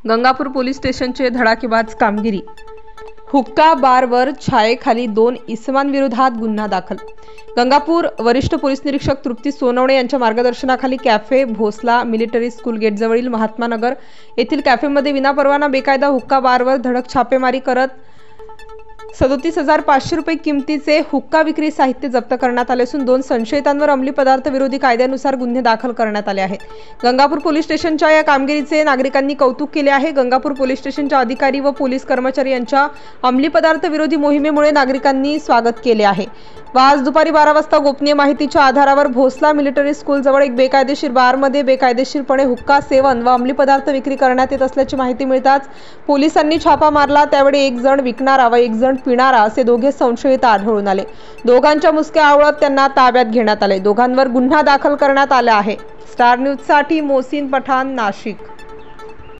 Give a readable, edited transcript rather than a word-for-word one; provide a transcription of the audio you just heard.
Gangapur police स्टेशनचे धडाकेबाज कामगिरी। हुक्का बारवर छायेखाली 2 इसमांविरोधात गुन्हा दाखल। गंगापूर वरिष्ठ पोलीस निरीक्षक तृप्ती सोनवणे यांच्या मार्गदर्शनाखाली कॅफे भोसला मिलिटरी स्कूल गेटजवळील महात्मा नगर येथील कॅफेमध्ये विनापरवाना बेकायदा हुक्का बारवर धडक छापेमारी करत 37,500 रुपये किमतीचे हुक्का विक्री साहित्य जप्त करण्यात आले असून 2 संशयितांवर अंमली पदार्थ विरोधी कायद्यानुसार गुन्हे दाखल करण्यात आले आहेत। गंगापूर पोलीस स्टेशनच्या या कामगिरीचे नागरिकांनी कौतुक केले आहे। गंगापूर पोलीस स्टेशनच्या अधिकारी व पोलीस कर्मचारी यांच्या अंमली पदार्थ विरोधी मोहिमेमुळे नागरिकांनी स्वागत केले आहे। आज दुपारी 12 वाजता गोपनीय माहितीच्या आधारावर भोसला मिलिटरी स्कूल जवळ एक बेकायदेशीर बारमध्ये बेकायदेशीरपणे हुक्का सेवन व अंमली पदार्थ विक्री करण्यात येत असल्याची माहिती मिळताच पोलिसांनी छापा मारला। त्यावेळी एक जण विकणारा व एक जण पिणारा असे दोघे संशयित आढळून आले। दोघांच्या मुसक्या आवळत त्यांना ताब्यात घेण्यात आले। दोघांवर गुन्हा दाखल करण्यात आला आहे। स्टार न्यूज साठी मोहसिन पठाण, नाशिक।